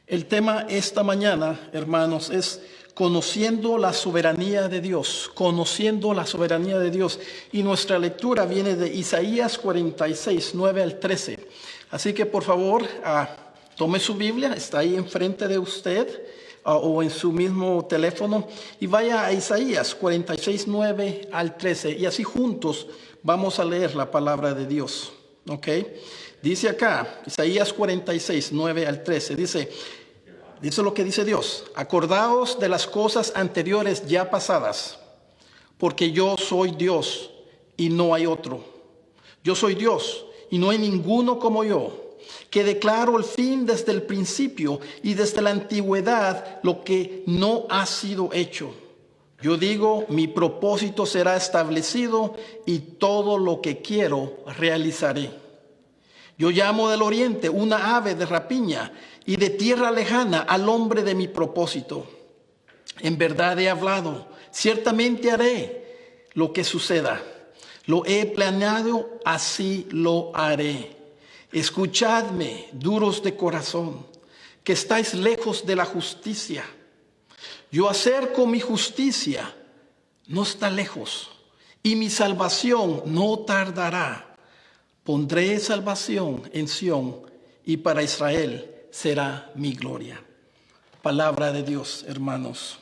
El tema esta mañana, hermanos, es conociendo la soberanía de Dios, conociendo la soberanía de Dios. Y nuestra lectura viene de Isaías 46, 9 al 13. Así que por favor, tome su Biblia, está ahí enfrente de usted o en su mismo teléfono y vaya a Isaías 46, 9 al 13. Y así juntos vamos a leer la palabra de Dios. ¿Ok? Dice acá, Isaías 46, 9 al 13, dice lo que dice Dios: acordaos de las cosas anteriores ya pasadas, porque yo soy Dios y no hay otro. Yo soy Dios y no hay ninguno como yo, que declaro el fin desde el principio y desde la antigüedad lo que no ha sido hecho. Yo digo, mi propósito será establecido y todo lo que quiero realizaré. Yo llamo del oriente una ave de rapiña y de tierra lejana al hombre de mi propósito. En verdad he hablado, ciertamente haré lo que suceda. Lo he planeado, así lo haré. Escuchadme, duros de corazón, que estáis lejos de la justicia. Yo acerco mi justicia, no está lejos, y mi salvación no tardará. Pondré salvación en Sión y para Israel será mi gloria. Palabra de Dios, hermanos.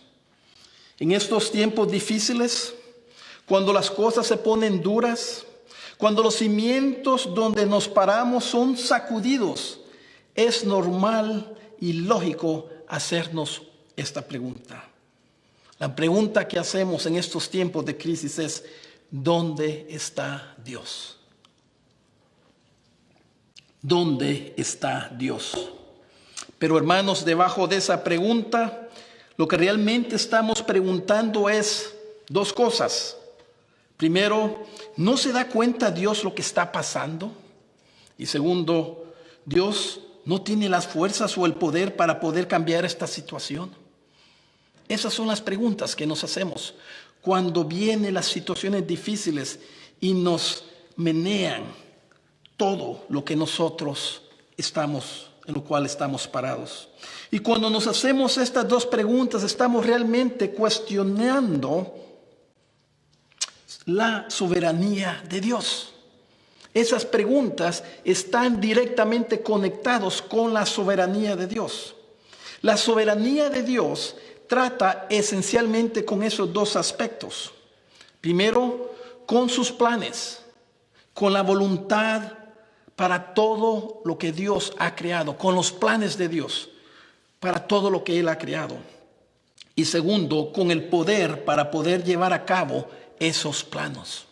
En estos tiempos difíciles, cuando las cosas se ponen duras, cuando los cimientos donde nos paramos son sacudidos, es normal y lógico hacernos esta pregunta. La pregunta que hacemos en estos tiempos de crisis es: ¿dónde está Dios? ¿Dónde está Dios? Pero hermanos, debajo de esa pregunta, lo que realmente estamos preguntando es dos cosas. Primero, ¿no se da cuenta Dios lo que está pasando? Y segundo, ¿Dios no tiene las fuerzas o el poder para poder cambiar esta situación? Esas son las preguntas que nos hacemos cuando vienen las situaciones difíciles y nos menean todo lo que nosotros en lo cual estamos parados. Y cuando nos hacemos estas dos preguntas, estamos realmente cuestionando la soberanía de Dios. Esas preguntas están directamente conectadas con la soberanía de Dios. La soberanía de Dios trata esencialmente con esos dos aspectos. Primero, con sus planes, con la voluntad para todo lo que Dios ha creado, con los planes de Dios, para todo lo que Él ha creado. Y segundo, con el poder para poder llevar a cabo esos planos.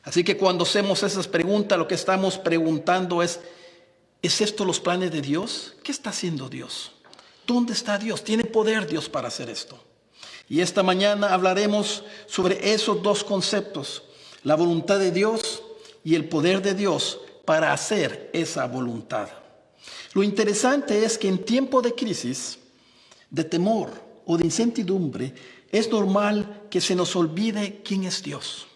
Así que cuando hacemos esas preguntas, lo que estamos preguntando ¿es esto los planes de Dios? ¿Qué está haciendo Dios? ¿Dónde está Dios? ¿Tiene poder Dios para hacer esto? Y esta mañana hablaremos sobre esos dos conceptos: la voluntad de Dios y el poder de Dios para hacer esa voluntad. Lo interesante es que en tiempo de crisis, de temor o de incertidumbre, es normal que se nos olvide quién es Dios.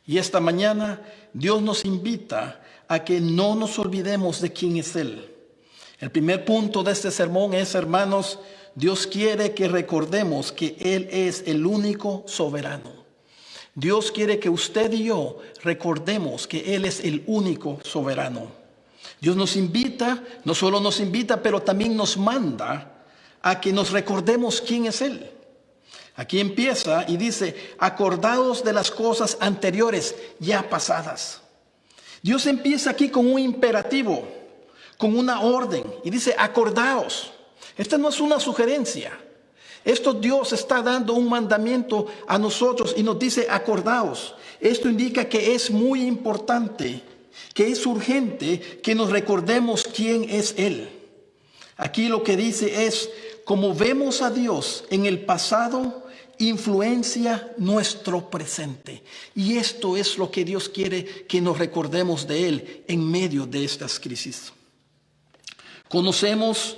Y esta mañana Dios nos invita a que no nos olvidemos de quién es Él. El primer punto de este sermón es, hermanos, Dios quiere que recordemos que Él es el único soberano. Dios quiere que usted y yo recordemos que Él es el único soberano. Dios nos invita, no solo nos invita, pero también nos manda a que nos recordemos quién es Él. Aquí empieza y dice: acordaos de las cosas anteriores ya pasadas. Dios empieza aquí con un imperativo, con una orden, y dice: acordaos. Esta no es una sugerencia. Esto Dios está dando un mandamiento a nosotros y nos dice: acordaos. Esto indica que es muy importante, que es urgente que nos recordemos quién es Él. Aquí lo que dice es: como vemos a Dios en el pasado, influencia nuestro presente. Y esto es lo que Dios quiere que nos recordemos de Él en medio de estas crisis. Conocemos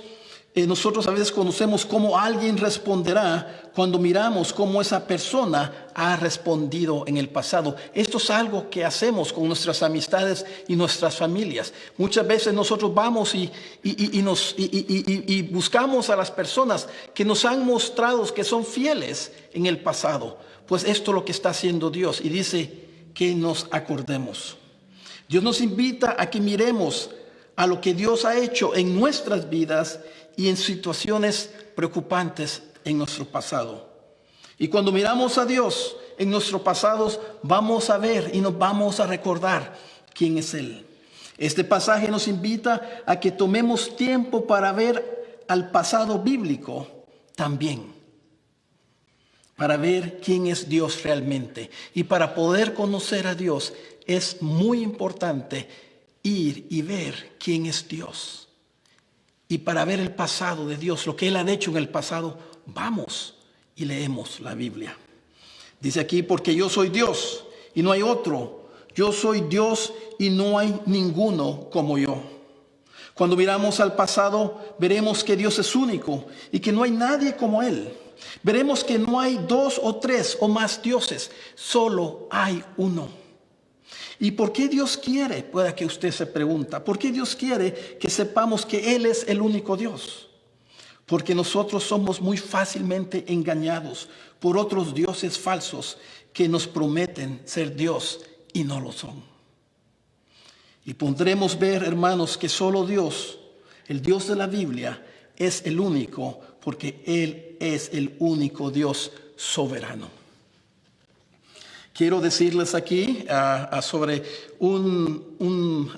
nosotros a veces conocemos cómo alguien responderá cuando miramos cómo esa persona ha respondido en el pasado. Esto es algo que hacemos con nuestras amistades y nuestras familias. Muchas veces nosotros vamos y buscamos a las personas que nos han mostrado que son fieles en el pasado. Pues esto es lo que está haciendo Dios y dice que nos acordemos. Dios nos invita a que miremos a lo que Dios ha hecho en nuestras vidas y en situaciones preocupantes en nuestro pasado. Y cuando miramos a Dios en nuestro pasado, vamos a ver y nos vamos a recordar quién es Él. Este pasaje nos invita a que tomemos tiempo para ver al pasado bíblico también, para ver quién es Dios realmente. Y para poder conocer a Dios es muy importante ir y ver quién es Dios. Y para ver el pasado de Dios, lo que Él ha hecho en el pasado, vamos y leemos la Biblia. Dice aquí, porque yo soy Dios y no hay otro. Yo soy Dios y no hay ninguno como yo. Cuando miramos al pasado, veremos que Dios es único y que no hay nadie como Él. Veremos que no hay dos o tres o más dioses, solo hay uno. ¿Y por qué Dios quiere? Pueda que usted se pregunta, ¿por qué Dios quiere que sepamos que Él es el único Dios? Porque nosotros somos muy fácilmente engañados por otros dioses falsos que nos prometen ser Dios y no lo son. Y podremos ver, hermanos, que solo Dios, el Dios de la Biblia, es el único, porque Él es el único Dios soberano. Quiero decirles aquí sobre un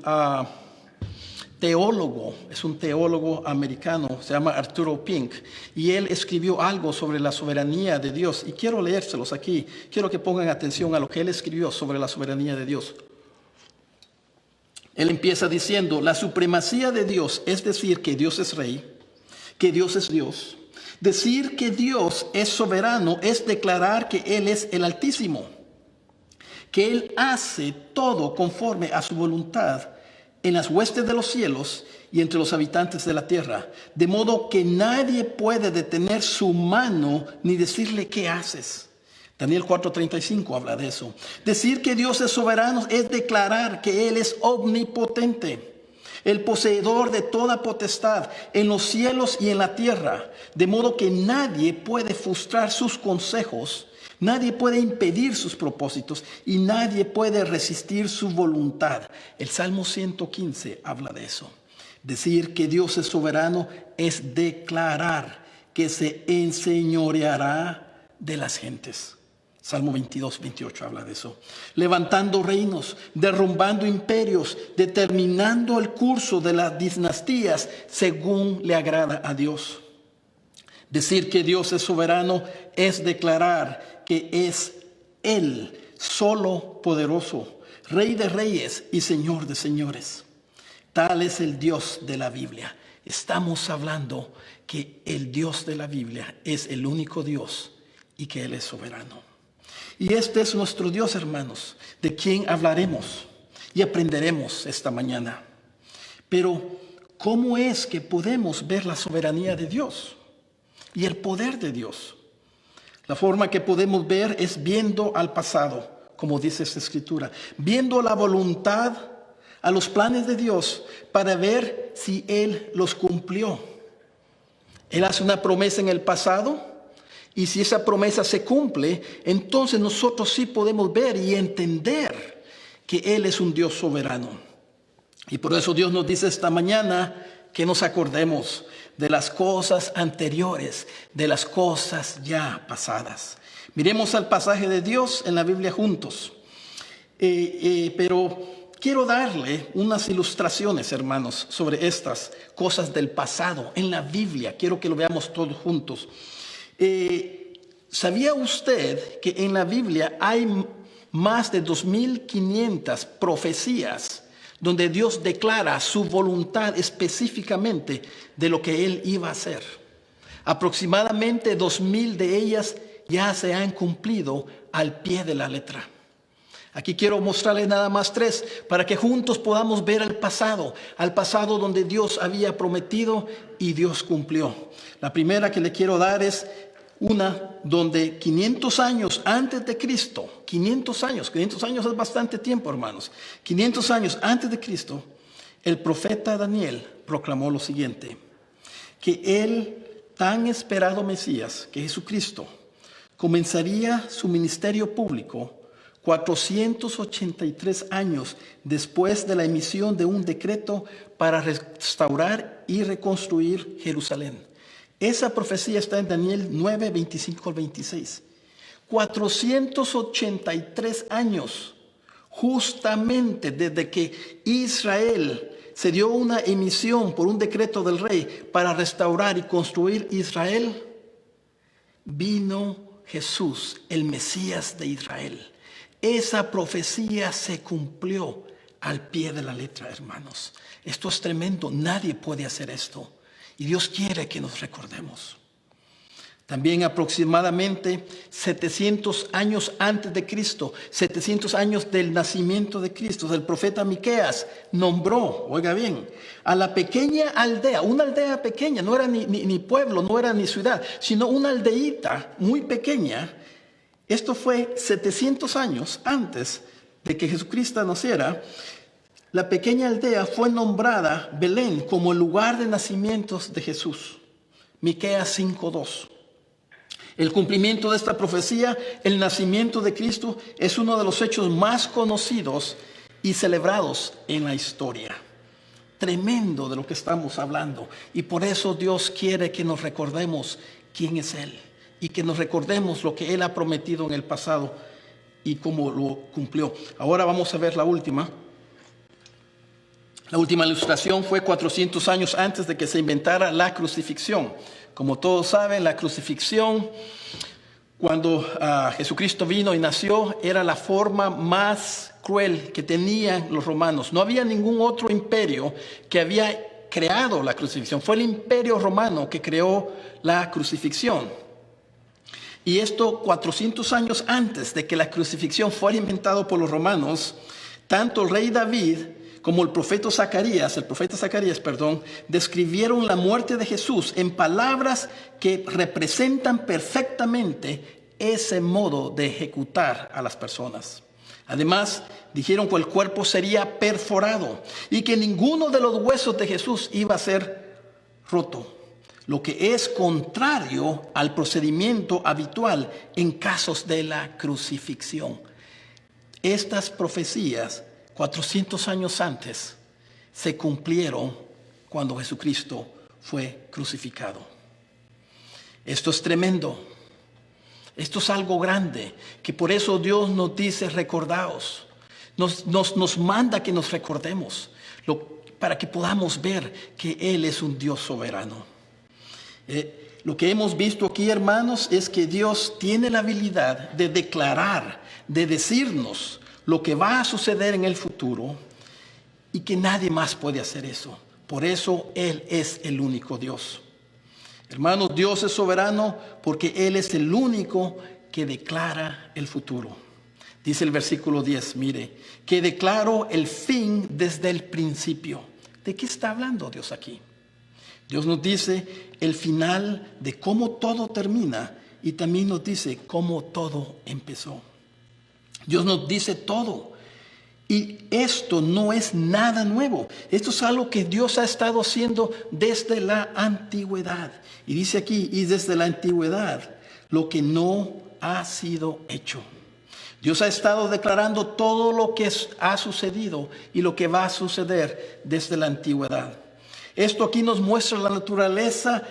teólogo, es un teólogo americano, se llama Arturo Pink, y él escribió algo sobre la soberanía de Dios. Y quiero leérselos aquí, quiero que pongan atención a lo que él escribió sobre la soberanía de Dios. Él empieza diciendo, la supremacía de Dios, es decir, que Dios es rey, que Dios es Dios. Decir que Dios es soberano es declarar que Él es el Altísimo, que Él hace todo conforme a su voluntad en las huestes de los cielos y entre los habitantes de la tierra, de modo que nadie puede detener su mano ni decirle qué haces. Daniel 4:35 habla de eso. Decir que Dios es soberano es declarar que Él es omnipotente, el poseedor de toda potestad en los cielos y en la tierra, de modo que nadie puede frustrar sus consejos, nadie puede impedir sus propósitos y nadie puede resistir su voluntad. El Salmo 115 habla de eso. Decir que Dios es soberano es declarar que se enseñoreará de las gentes. Salmo 22:28 habla de eso. Levantando reinos, derrumbando imperios, determinando el curso de las dinastías según le agrada a Dios. Decir que Dios es soberano es declarar que es Él, solo poderoso, Rey de reyes y Señor de señores. Tal es el Dios de la Biblia. Estamos hablando que el Dios de la Biblia es el único Dios y que Él es soberano. Y este es nuestro Dios, hermanos, de quien hablaremos y aprenderemos esta mañana. Pero, ¿cómo es que podemos ver la soberanía de Dios y el poder de Dios? La forma que podemos ver es viendo al pasado, como dice esta escritura, viendo la voluntad, a los planes de Dios, para ver si Él los cumplió. Él hace una promesa en el pasado, y si esa promesa se cumple, entonces nosotros sí podemos ver y entender que Él es un Dios soberano. Y por eso Dios nos dice esta mañana que nos acordemos de las cosas anteriores, de las cosas ya pasadas. Miremos al pasaje de Dios en la Biblia juntos. Pero quiero darle unas ilustraciones, hermanos, sobre estas cosas del pasado en la Biblia. Quiero que lo veamos todos juntos. ¿Sabía usted que en la Biblia hay más de 2.500 profecías donde Dios declara su voluntad específicamente de lo que Él iba a hacer? Aproximadamente 2.000 de ellas ya se han cumplido al pie de la letra. Aquí quiero mostrarles nada más 3 para que juntos podamos ver al pasado donde Dios había prometido y Dios cumplió. La primera que le quiero dar es una donde 500 años antes de Cristo, 500 años es bastante tiempo, hermanos. 500 años antes de Cristo, el profeta Daniel proclamó lo siguiente: que el tan esperado Mesías, que Jesucristo, comenzaría su ministerio público 483 años después de la emisión de un decreto para restaurar y reconstruir Jerusalén. Esa profecía está en Daniel 9, 25 al 26. 483 años, justamente desde que Israel se dio una emisión por un decreto del rey para restaurar y construir Israel, vino Jesús, el Mesías de Israel. Esa profecía se cumplió al pie de la letra, hermanos. Esto es tremendo, nadie puede hacer esto. Y Dios quiere que nos recordemos. También aproximadamente 700 años antes de Cristo, 700 años del nacimiento de Cristo, el profeta Miqueas nombró, oiga bien, a la pequeña aldea, una aldea pequeña, no era ni pueblo, no era ni ciudad, sino una aldeíta muy pequeña. Esto fue 700 años antes de que Jesucristo naciera. La pequeña aldea fue nombrada Belén como el lugar de nacimiento de Jesús. Miqueas 5:2. El cumplimiento de esta profecía, el nacimiento de Cristo, es uno de los hechos más conocidos y celebrados en la historia. Tremendo de lo que estamos hablando. Y por eso Dios quiere que nos recordemos quién es Él. Y que nos recordemos lo que Él ha prometido en el pasado y cómo lo cumplió. Ahora vamos a ver la última. La última ilustración fue 400 años antes de que se inventara la crucifixión. Como todos saben, la crucifixión, cuando Jesucristo vino y nació, era la forma más cruel que tenían los romanos. No había ningún otro imperio que había creado la crucifixión. Fue el imperio romano que creó la crucifixión. Y esto 400 años antes de que la crucifixión fuera inventado por los romanos, tanto el rey David como el profeta Zacarías, describieron la muerte de Jesús en palabras que representan perfectamente ese modo de ejecutar a las personas. Además, dijeron que el cuerpo sería perforado y que ninguno de los huesos de Jesús iba a ser roto, lo que es contrario al procedimiento habitual en casos de la crucifixión. Estas profecías 400 años antes se cumplieron cuando Jesucristo fue crucificado. Esto es tremendo. Esto es algo grande, que por eso Dios nos dice recordaos. Nos manda que nos recordemos para que podamos ver que Él es un Dios soberano. Lo que hemos visto aquí, hermanos, es que Dios tiene la habilidad de declarar, de decirnos lo que va a suceder en el futuro y que nadie más puede hacer eso. Por eso Él es el único Dios. Hermanos, Dios es soberano porque Él es el único que declara el futuro. Dice el versículo 10, mire, que declaró el fin desde el principio. ¿De qué está hablando Dios aquí? Dios nos dice el final de cómo todo termina y también nos dice cómo todo empezó. Dios nos dice todo. Y esto no es nada nuevo. Esto es algo que Dios ha estado haciendo desde la antigüedad. Y dice aquí, y desde la antigüedad, lo que no ha sido hecho. Dios ha estado declarando todo lo que ha sucedido y lo que va a suceder desde la antigüedad. Esto aquí nos muestra la naturaleza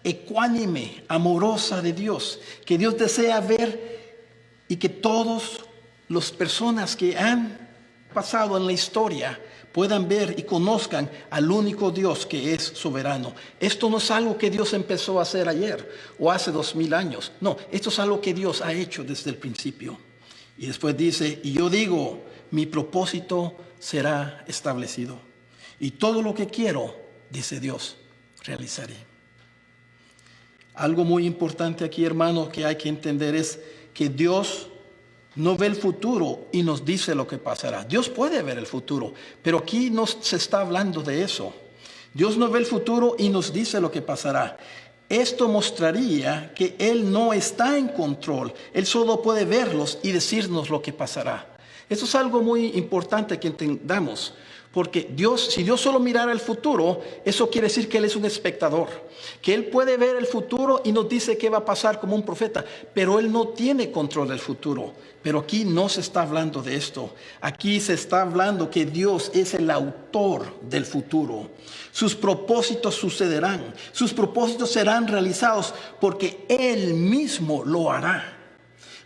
ecuánime, amorosa de Dios, que Dios desea ver y que todos las personas que han pasado en la historia puedan ver y conozcan al único Dios que es soberano. Esto no es algo que Dios empezó a hacer ayer o hace 2000 años. No, esto es algo que Dios ha hecho desde el principio. Y después dice, y yo digo, mi propósito será establecido. Y todo lo que quiero, dice Dios, realizaré. Algo muy importante aquí, hermano, que hay que entender es que Dios no ve el futuro y nos dice lo que pasará. Dios puede ver el futuro, pero aquí no se está hablando de eso. Dios no ve el futuro y nos dice lo que pasará. Esto mostraría que Él no está en control. Él solo puede verlos y decirnos lo que pasará. Esto es algo muy importante que entendamos. Porque si Dios solo mirara el futuro, eso quiere decir que Él es un espectador. Que Él puede ver el futuro y nos dice qué va a pasar como un profeta. Pero Él no tiene control del futuro. Pero aquí no se está hablando de esto. Aquí se está hablando que Dios es el autor del futuro. Sus propósitos sucederán. Sus propósitos serán realizados porque Él mismo lo hará.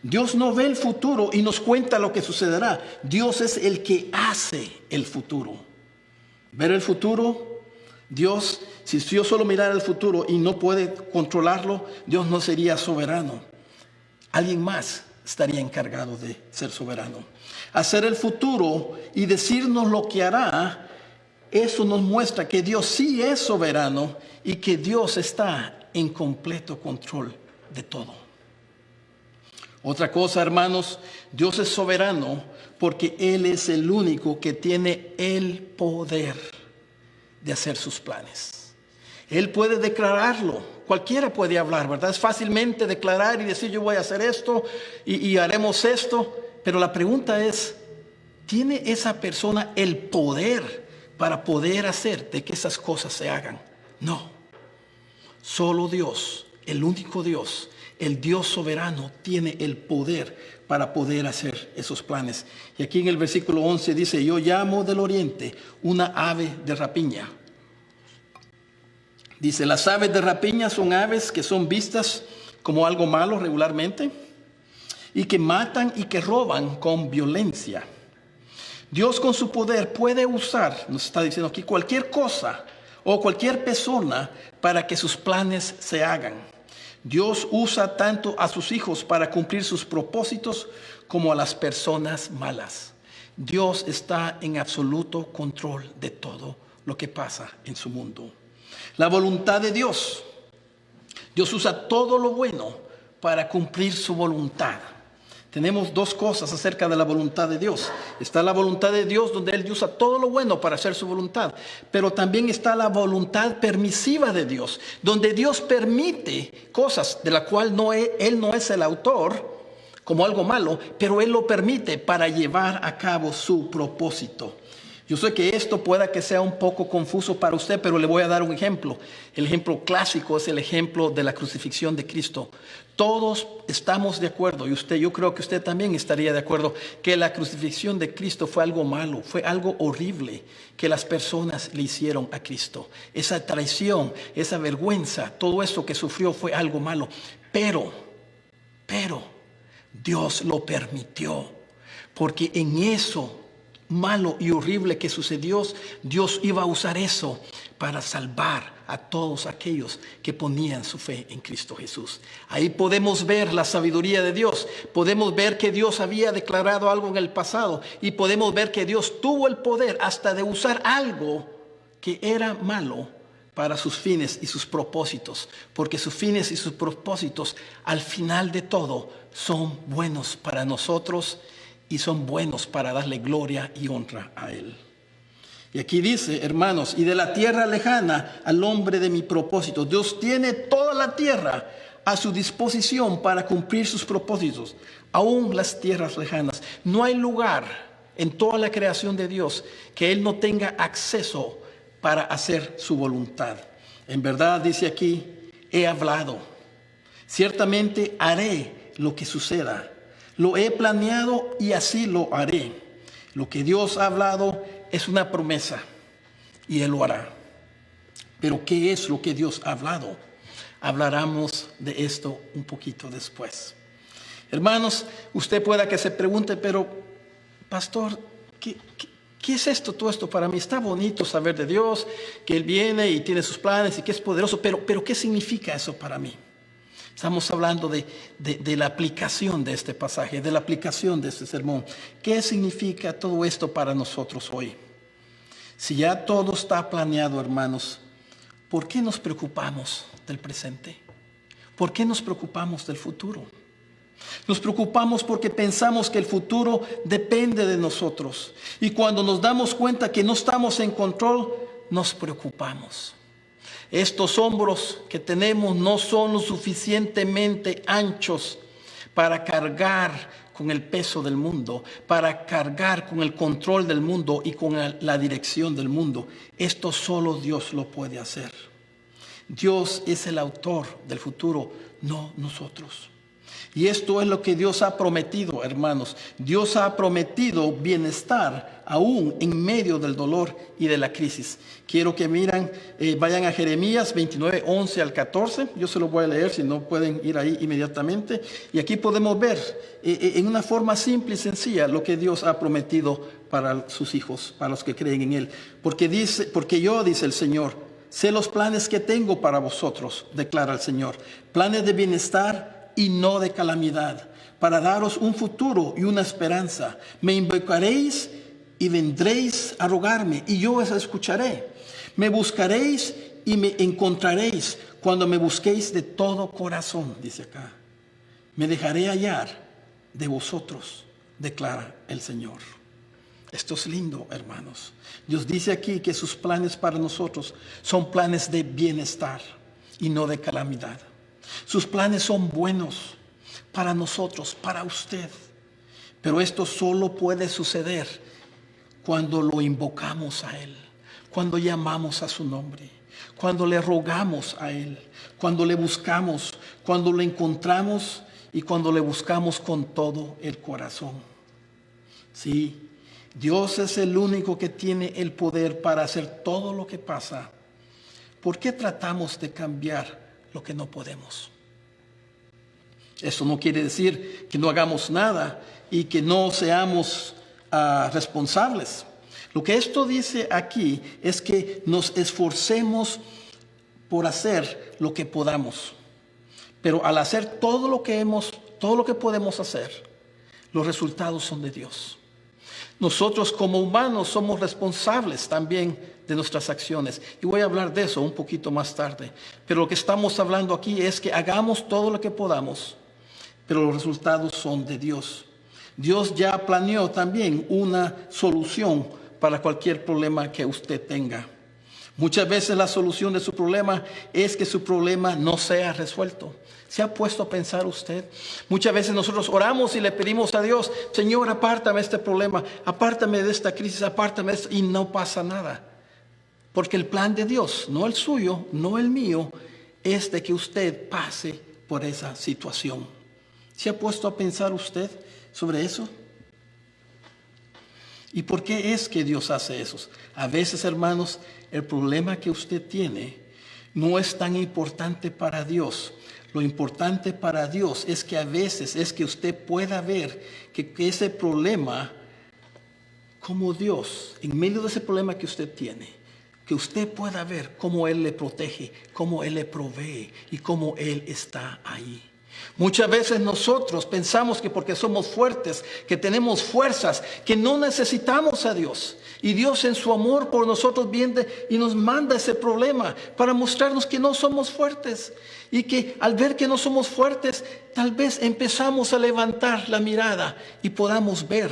Dios no ve el futuro y nos cuenta lo que sucederá. Dios es el que hace el futuro. Ver el futuro, si Dios solo mirara el futuro y no puede controlarlo, Dios no sería soberano. Alguien más estaría encargado de ser soberano. Hacer el futuro y decirnos lo que hará, eso nos muestra que Dios sí es soberano y que Dios está en completo control de todo. Otra cosa, hermanos, Dios es soberano porque Él es el único que tiene el poder de hacer sus planes. Él puede declararlo. Cualquiera puede hablar, ¿verdad? Es fácilmente declarar y decir yo voy a hacer esto y haremos esto. Pero la pregunta es, ¿tiene esa persona el poder para poder hacer de que esas cosas se hagan? No. Solo Dios, el único Dios, el Dios soberano, tiene el poder para poder hacer esos planes. Y aquí en el versículo 11 dice, yo llamo del oriente una ave de rapiña. Dice, las aves de rapiña son aves que son vistas como algo malo regularmente y que matan y que roban con violencia. Dios con su poder puede usar, nos está diciendo aquí, cualquier cosa o cualquier persona para que sus planes se hagan. Dios usa tanto a sus hijos para cumplir sus propósitos como a las personas malas. Dios está en absoluto control de todo lo que pasa en su mundo. La voluntad de Dios. Dios usa todo lo bueno para cumplir su voluntad. Tenemos dos cosas acerca de la voluntad de Dios. Está la voluntad de Dios donde Él usa todo lo bueno para hacer su voluntad. Pero también está la voluntad permisiva de Dios, donde Dios permite cosas de las cuales Él no es el autor, como algo malo, pero Él lo permite para llevar a cabo su propósito. Yo sé que esto pueda que sea un poco confuso para usted, pero le voy a dar un ejemplo. El ejemplo clásico es el ejemplo de la crucifixión de Cristo. Todos estamos de acuerdo, y yo creo que usted también estaría de acuerdo, que la crucifixión de Cristo fue algo malo, fue algo horrible que las personas le hicieron a Cristo. Esa traición, esa vergüenza, todo eso que sufrió fue algo malo. Pero Dios lo permitió, porque en eso malo y horrible que sucedió, Dios iba a usar eso para salvar a todos aquellos que ponían su fe en Cristo Jesús. Ahí podemos ver la sabiduría de Dios. Podemos ver que Dios había declarado algo en el pasado y podemos ver que Dios tuvo el poder hasta de usar algo que era malo para sus fines y sus propósitos, porque sus fines y sus propósitos al final de todo son buenos para nosotros y son buenos para darle gloria y honra a Él. Y aquí dice, hermanos, y de la tierra lejana al hombre de mi propósito. Dios tiene toda la tierra a su disposición para cumplir sus propósitos, aún las tierras lejanas. No hay lugar en toda la creación de Dios que Él no tenga acceso para hacer su voluntad. En verdad, dice aquí, he hablado. Ciertamente haré lo que suceda. Lo he planeado y así lo haré. Lo que Dios ha hablado es una promesa y Él lo hará. Pero ¿qué es lo que Dios ha hablado? Hablaremos de esto un poquito después. Hermanos, usted pueda que se pregunte, pero pastor, ¿qué es esto? Todo esto para mí está bonito saber de Dios, que Él viene y tiene sus planes y que es poderoso, pero ¿qué significa eso para mí? Estamos hablando de la aplicación de este pasaje, de la aplicación de este sermón. ¿Qué significa todo esto para nosotros hoy? Si ya todo está planeado, hermanos, ¿por qué nos preocupamos del presente? ¿Por qué nos preocupamos del futuro? Nos preocupamos porque pensamos que el futuro depende de nosotros. Y cuando nos damos cuenta que no estamos en control, nos preocupamos. Estos hombros que tenemos no son lo suficientemente anchos para cargar con el peso del mundo, para cargar con el control del mundo y con la dirección del mundo. Esto solo Dios lo puede hacer. Dios es el autor del futuro, no nosotros. Y esto es lo que Dios ha prometido, hermanos. Dios ha prometido bienestar aún en medio del dolor y de la crisis. Quiero que vayan a Jeremías 29, 11 al 14. Yo se lo voy a leer, si no pueden ir ahí inmediatamente. Y aquí podemos ver en una forma simple y sencilla lo que Dios ha prometido para sus hijos, para los que creen en Él. Porque yo, dice el Señor, sé los planes que tengo para vosotros, declara el Señor. Planes de bienestar y no de calamidad, para daros un futuro y una esperanza. Me invocaréis y vendréis a rogarme, y yo os escucharé. Me buscaréis y me encontraréis cuando me busquéis de todo corazón, dice acá. Me dejaré hallar de vosotros, declara el Señor. Esto es lindo, hermanos. Dios dice aquí que sus planes para nosotros son planes de bienestar y no de calamidad. Sus planes son buenos para nosotros, para usted. Pero esto solo puede suceder cuando lo invocamos a Él, cuando llamamos a su nombre, cuando le rogamos a Él, cuando le buscamos, cuando lo encontramos y cuando le buscamos con todo el corazón. Sí, Dios es el único que tiene el poder para hacer todo lo que pasa. ¿Por qué tratamos de cambiar lo que no podemos? Eso no quiere decir que no hagamos nada y que no seamos responsables. Lo que esto dice aquí es que nos esforcemos por hacer lo que podamos. Pero al hacer todo lo que podemos hacer, los resultados son de Dios. Nosotros como humanos somos responsables también de nuestras acciones. Y voy a hablar de eso un poquito más tarde. Pero lo que estamos hablando aquí es que hagamos todo lo que podamos, pero los resultados son de Dios. Dios ya planeó también una solución para cualquier problema que usted tenga. Muchas veces la solución de su problema es que su problema no sea resuelto. ¿Se ha puesto a pensar usted? Muchas veces nosotros oramos y le pedimos a Dios, Señor, apártame este problema, apártame de esta crisis, apártame de esto, y no pasa nada. Porque el plan de Dios, no el suyo, no el mío, es de que usted pase por esa situación. ¿Se ha puesto a pensar usted sobre eso? ¿Y por qué es que Dios hace eso? A veces, hermanos, el problema que usted tiene no es tan importante para Dios. Lo importante para Dios es que a veces es que usted pueda ver que ese problema, como Dios, en medio de ese problema que usted tiene, que usted pueda ver cómo Él le protege, cómo Él le provee y cómo Él está ahí. Muchas veces nosotros pensamos que porque somos fuertes, que tenemos fuerzas, que no necesitamos a Dios. Y Dios en su amor por nosotros viene y nos manda ese problema para mostrarnos que no somos fuertes. Y que al ver que no somos fuertes, tal vez empezamos a levantar la mirada y podamos ver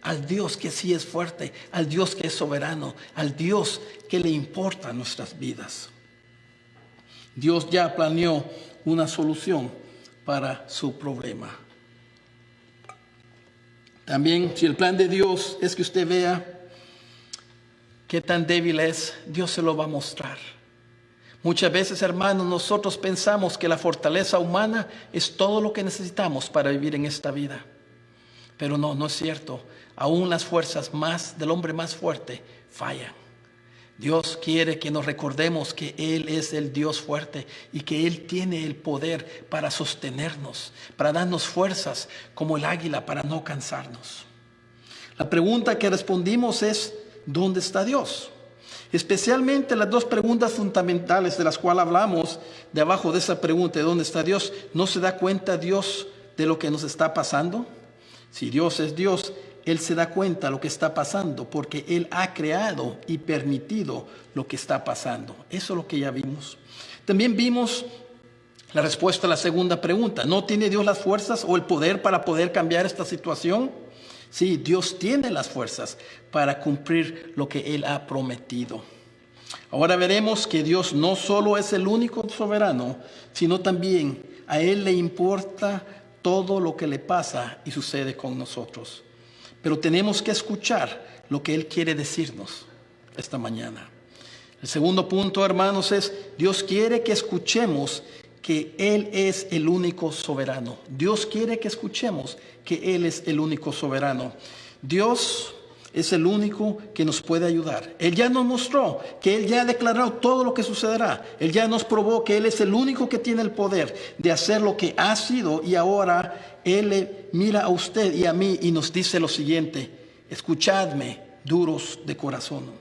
al Dios que sí es fuerte, al Dios que es soberano, al Dios que le importa nuestras vidas. Dios ya planeó una solución para su problema. También, si el plan de Dios es que usted vea qué tan débil es, Dios se lo va a mostrar. Muchas veces, hermanos, nosotros pensamos que la fortaleza humana es todo lo que necesitamos para vivir en esta vida. Pero no es cierto. Aún las fuerzas del hombre más fuerte fallan. Dios quiere que nos recordemos que Él es el Dios fuerte y que Él tiene el poder para sostenernos, para darnos fuerzas como el águila para no cansarnos. La pregunta que respondimos es, ¿dónde está Dios? Especialmente las dos preguntas fundamentales de las cuales hablamos, debajo de esa pregunta de ¿dónde está Dios? ¿No se da cuenta Dios de lo que nos está pasando? Si Dios es Dios, Él se da cuenta de lo que está pasando porque Él ha creado y permitido lo que está pasando. Eso es lo que ya vimos. También vimos La respuesta a la segunda pregunta: ¿no tiene Dios las fuerzas o el poder para poder cambiar esta situación? Sí, Dios tiene las fuerzas para cumplir lo que Él ha prometido. Ahora veremos que Dios no solo es el único soberano, sino también a Él le importa todo lo que le pasa y sucede con nosotros. Pero tenemos que escuchar lo que Él quiere decirnos esta mañana. El segundo punto, hermanos, es: Dios quiere que escuchemos que Él es el único soberano. Dios quiere que escuchemos que Él es el único soberano. Dios es el único que nos puede ayudar. Él ya nos mostró que Él ya ha declarado todo lo que sucederá. Él ya nos probó que Él es el único que tiene el poder de hacer lo que ha sido, y ahora Él le mira a usted y a mí y nos dice lo siguiente: escuchadme, duros de corazón.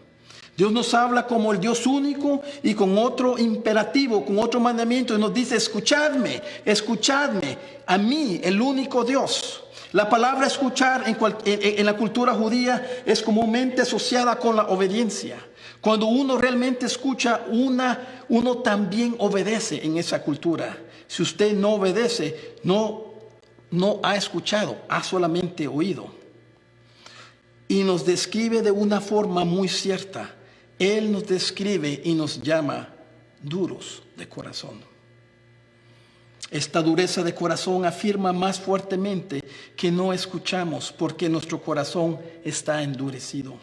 Dios nos habla como el Dios único y con otro imperativo, con otro mandamiento, y nos dice: escuchadme, escuchadme, a mí, el único Dios. La palabra escuchar en la cultura judía es comúnmente asociada con la obediencia. Cuando uno realmente escucha, uno también obedece en esa cultura. Si usted no obedece, no ha escuchado, ha solamente oído. Y nos describe de una forma muy cierta. Él nos describe y nos llama duros de corazón. Esta dureza de corazón afirma más fuertemente que no escuchamos porque nuestro corazón está endurecido.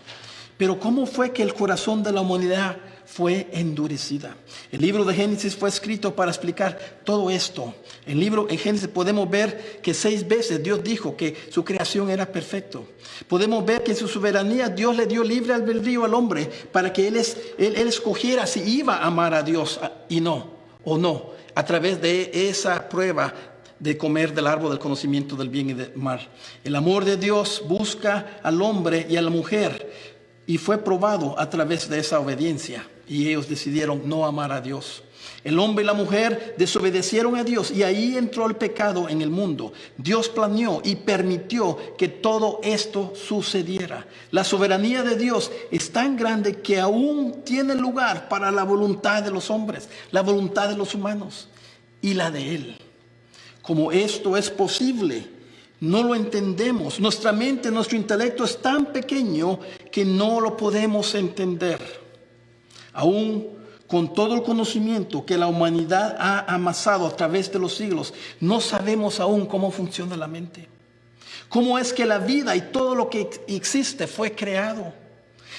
Pero ¿cómo fue que el corazón de la humanidad fue endurecida? El libro de Génesis fue escrito para explicar todo esto. En Génesis podemos ver que 6 veces Dios dijo que su creación era perfecto. Podemos ver que en su soberanía Dios le dio libre albedrío al hombre para que él escogiera si iba a amar a Dios y no, o no, a través de esa prueba de comer del árbol del conocimiento del bien y del mal. El amor de Dios busca al hombre y a la mujer, y fue probado a través de esa obediencia, y ellos decidieron no amar a Dios. El hombre y la mujer desobedecieron a Dios, y ahí entró el pecado en el mundo. Dios planeó y permitió que todo esto sucediera. La soberanía de Dios es tan grande que aún tiene lugar para la voluntad de los hombres, la voluntad de los humanos y la de Él. Como esto es posible, no lo entendemos. Nuestra mente, nuestro intelecto es tan pequeño que no lo podemos entender. Aún con todo el conocimiento que la humanidad ha amasado a través de los siglos, no sabemos aún cómo funciona la mente. ¿Cómo es que la vida y todo lo que existe fue creado?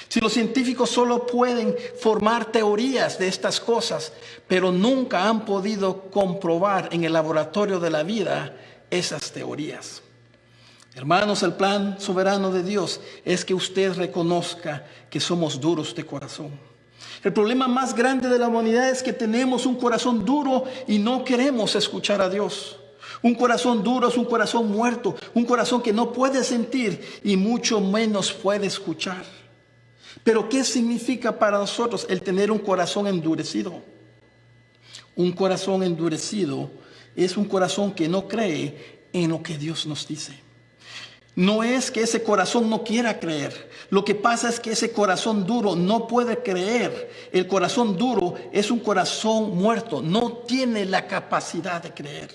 Si los científicos solo pueden formar teorías de estas cosas, pero nunca han podido comprobar en el laboratorio de la vida esas teorías. Hermanos, el plan soberano de Dios es que usted reconozca que somos duros de corazón. El problema más grande de la humanidad es que tenemos un corazón duro y no queremos escuchar a Dios. Un corazón duro es un corazón muerto, un corazón que no puede sentir y mucho menos puede escuchar. Pero ¿qué significa para nosotros el tener un corazón endurecido? Un corazón endurecido es un corazón que no cree en lo que Dios nos dice. No es que ese corazón no quiera creer. Lo que pasa es que ese corazón duro no puede creer. El corazón duro es un corazón muerto. No tiene la capacidad de creer.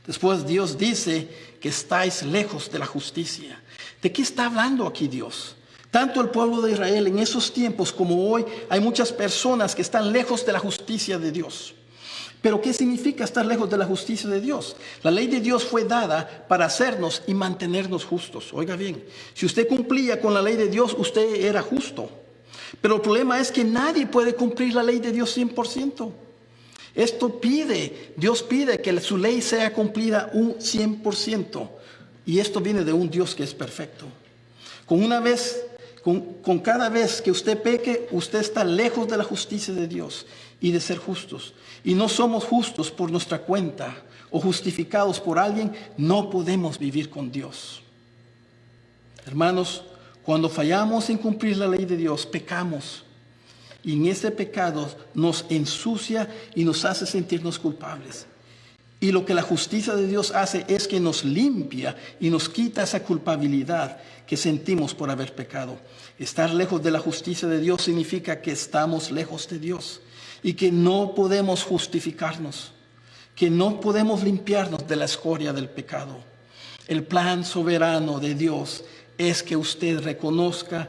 Después Dios dice que estáis lejos de la justicia. ¿De qué está hablando aquí Dios? Tanto el pueblo de Israel en esos tiempos como hoy, hay muchas personas que están lejos de la justicia de Dios. Pero ¿qué significa estar lejos de la justicia de Dios? La ley de Dios fue dada para hacernos y mantenernos justos. Oiga bien, si usted cumplía con la ley de Dios, usted era justo. Pero el problema es que nadie puede cumplir la ley de Dios 100%. Dios pide que su ley sea cumplida un 100%. Y esto viene de un Dios que es perfecto. Con cada vez que usted peque, usted está lejos de la justicia de Dios y de ser justos. Y no somos justos por nuestra cuenta o justificados por alguien, no podemos vivir con Dios. Hermanos, cuando fallamos en cumplir la ley de Dios, pecamos. Y en ese pecado nos ensucia y nos hace sentirnos culpables. Y lo que la justicia de Dios hace es que nos limpia y nos quita esa culpabilidad que sentimos por haber pecado. Estar lejos de la justicia de Dios significa que estamos lejos de Dios y que no podemos justificarnos. que no podemos limpiarnos de la escoria del pecado. El plan soberano de Dios es que usted reconozca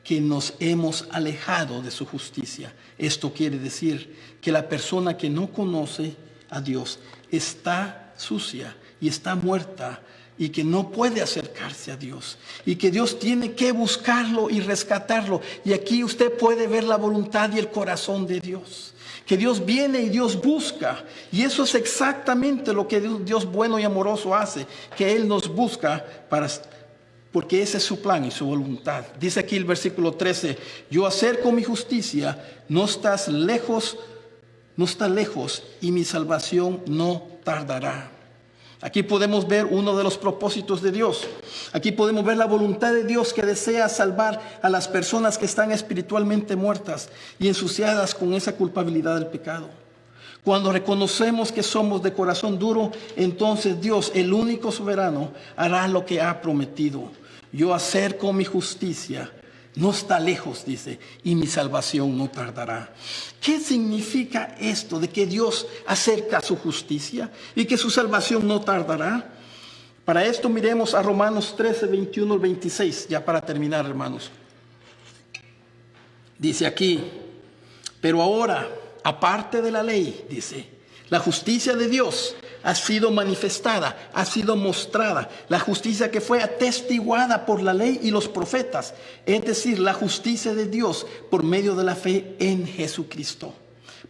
que nos hemos alejado de su justicia. Esto quiere decir que la persona que no conoce a Dios está sucia y está muerta y que no puede acercarse a Dios y que Dios tiene que buscarlo y rescatarlo. Y aquí usted puede ver la voluntad y el corazón de Dios. Que Dios viene y Dios busca. Y eso es exactamente lo que Dios bueno y amoroso hace. Que Él nos busca porque ese es su plan y su voluntad. Dice aquí el versículo 13. Yo acerco mi justicia, no está lejos y mi salvación no tardará. Aquí podemos ver uno de los propósitos de Dios. Aquí podemos ver la voluntad de Dios que desea salvar a las personas que están espiritualmente muertas y ensuciadas con esa culpabilidad del pecado. Cuando reconocemos que somos de corazón duro, entonces Dios, el único soberano, hará lo que ha prometido. Yo acerco mi justicia, no está lejos, dice, y mi salvación no tardará. ¿Qué significa esto de que Dios acerca su justicia y que su salvación no tardará? Para esto miremos a Romanos 13, 21 al 26, ya para terminar, hermanos. Dice aquí, pero ahora, aparte de la ley, dice, la justicia de Dios ha sido manifestada, ha sido mostrada. La justicia que fue atestiguada por la ley y los profetas. Es decir, la justicia de Dios por medio de la fe en Jesucristo.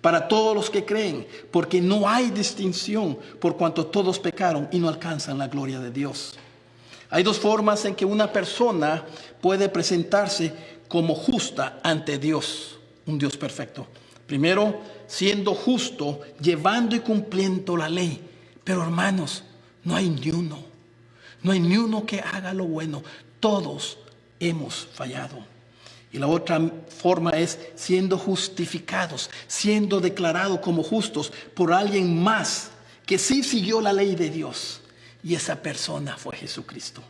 Para todos los que creen, porque no hay distinción por cuanto todos pecaron y no alcanzan la gloria de Dios. Hay dos formas en que una persona puede presentarse como justa ante Dios, un Dios perfecto. Primero, siendo justo, llevando y cumpliendo la ley. Pero hermanos, no hay ni uno que haga lo bueno. Todos hemos fallado. Y la otra forma es siendo justificados, siendo declarados como justos por alguien más que sí siguió la ley de Dios. Y esa persona fue Jesucristo.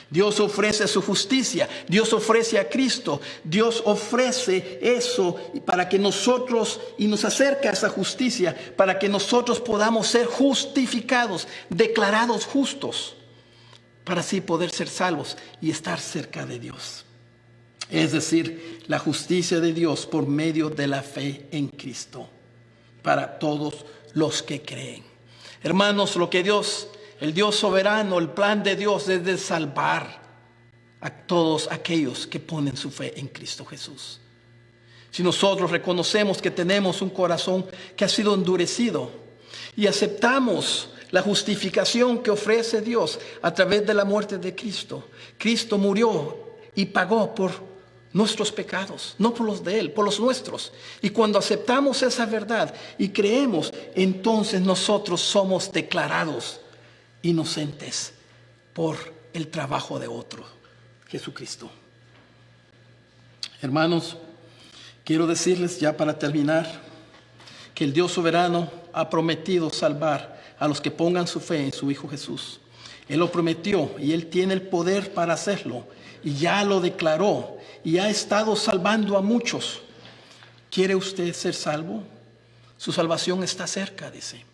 Dios ofrece su justicia, Dios ofrece a Cristo, Dios ofrece eso para que nosotros, y nos acerca a esa justicia, para que nosotros podamos ser justificados, declarados justos, para así poder ser salvos y estar cerca de Dios. Es decir, la justicia de Dios por medio de la fe en Cristo, para todos los que creen. Hermanos, el Dios soberano, el plan de Dios es de salvar a todos aquellos que ponen su fe en Cristo Jesús. Si nosotros reconocemos que tenemos un corazón que ha sido endurecido y aceptamos la justificación que ofrece Dios a través de la muerte de Cristo. Cristo murió y pagó por nuestros pecados, no por los de Él, por los nuestros. Y cuando aceptamos esa verdad y creemos, entonces nosotros somos declarados inocentes por el trabajo de otro, Jesucristo. Hermanos, quiero decirles ya para terminar que el Dios soberano ha prometido salvar a los que pongan su fe en su Hijo Jesús. Él lo prometió y Él tiene el poder para hacerlo y ya lo declaró y ha estado salvando a muchos. ¿Quiere usted ser salvo? Su salvación está cerca, dice.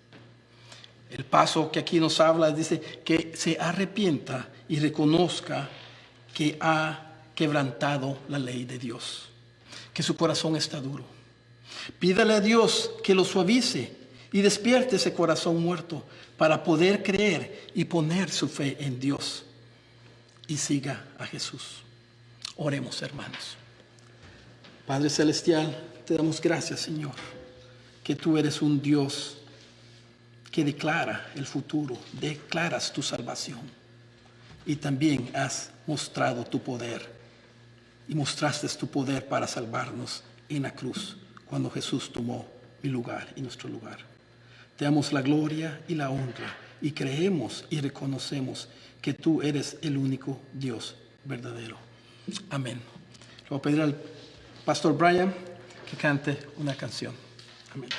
El paso que aquí nos habla dice que se arrepienta y reconozca que ha quebrantado la ley de Dios, que su corazón está duro. Pídale a Dios que lo suavice y despierte ese corazón muerto para poder creer y poner su fe en Dios y siga a Jesús. Oremos, hermanos. Padre Celestial, te damos gracias, Señor, que tú eres un Dios que declara el futuro, declaras tu salvación y también has mostrado tu poder y mostraste tu poder para salvarnos en la cruz cuando Jesús tomó mi lugar y nuestro lugar. Te damos la gloria y la honra y creemos y reconocemos que tú eres el único Dios verdadero. Amén. Le voy a pedir al pastor Brian que cante una canción. Amén.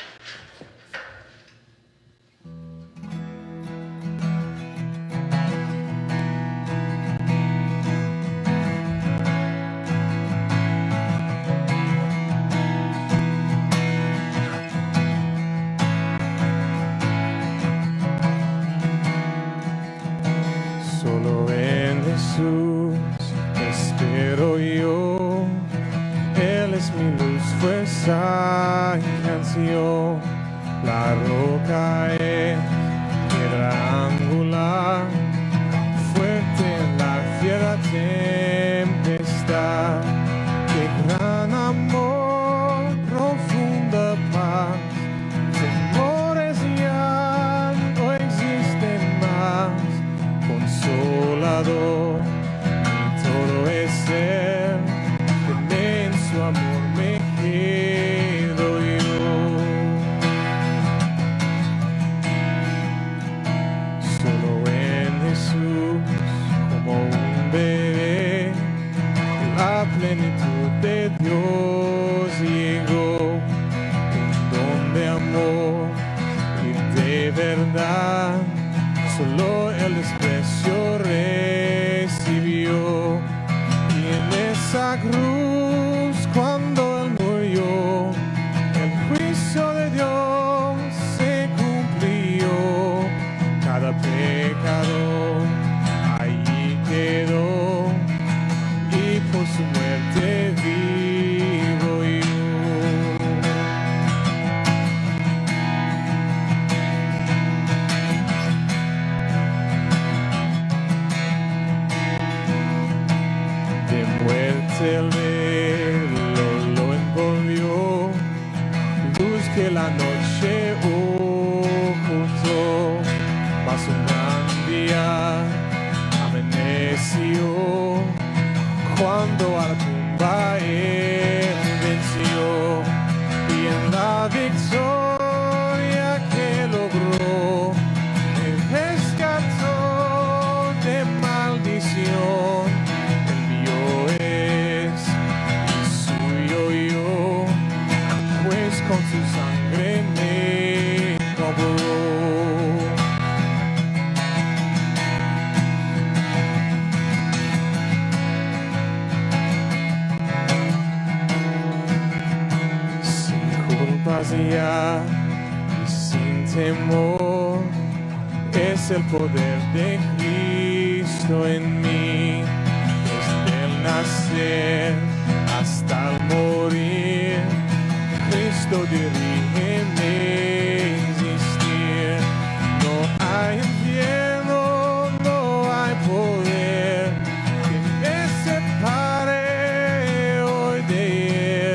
esa canción, la roca es piedra angular, fuerte en la fiera tempestad. Qué gran amor, profunda paz, temores ya no existen más. Consolador, mi todo es Él, de inmenso amor me quedo yo. Solo en Jesús, como un bebé, la plenitud de Dios llegó, un don de amor y de verdad. Solo el desprecio recibió, y en esa cruz cuando Él murió, el juicio de Dios se cumplió. Cada pecador allí quedó, y por su muerte vivo yo. El velo lo envolvió, luz que la noche ocultó, mas un gran día amaneció, cuando a la tumba Él venció, y en la victoria que logró, me rescató de maldición. Con su sangre me compró. Sin culpas ya y sin temor, es el poder de Cristo en mí, desde el nacer hasta el morir. Cristo dirige mi existir. No hay infierno, no hay poder que me separe hoy de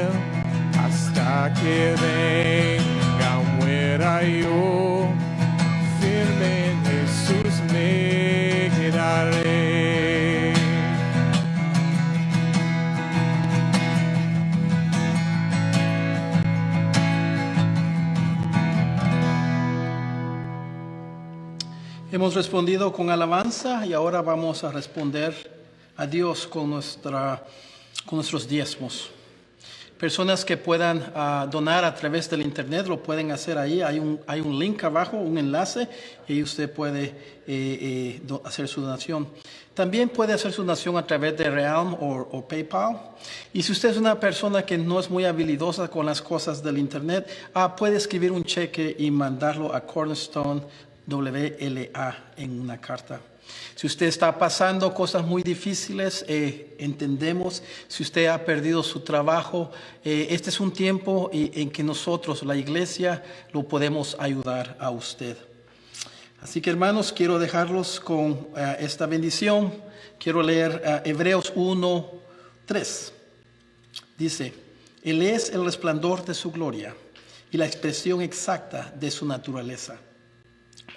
Él. Hasta que venga, muera yo, firme en Jesús me quedaré. Hemos respondido con alabanza y ahora vamos a responder a Dios con nuestros diezmos. Personas que puedan donar a través del internet lo pueden hacer ahí. Hay un link abajo, un enlace, y usted puede hacer su donación. También puede hacer su donación a través de Realm o PayPal. Y si usted es una persona que no es muy habilidosa con las cosas del internet, puede escribir un cheque y mandarlo a Cornerstone WLA en una carta. Si usted está pasando cosas muy difíciles, entendemos. Si usted ha perdido su trabajo, este es un tiempo en que nosotros, la iglesia, lo podemos ayudar a usted. Así que, hermanos, quiero dejarlos con esta bendición. Quiero leer Hebreos 1:3. Dice: Él es el resplandor de su gloria y la expresión exacta de su naturaleza,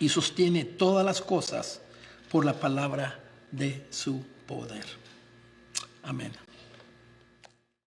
y sostiene todas las cosas por la palabra de su poder. Amén.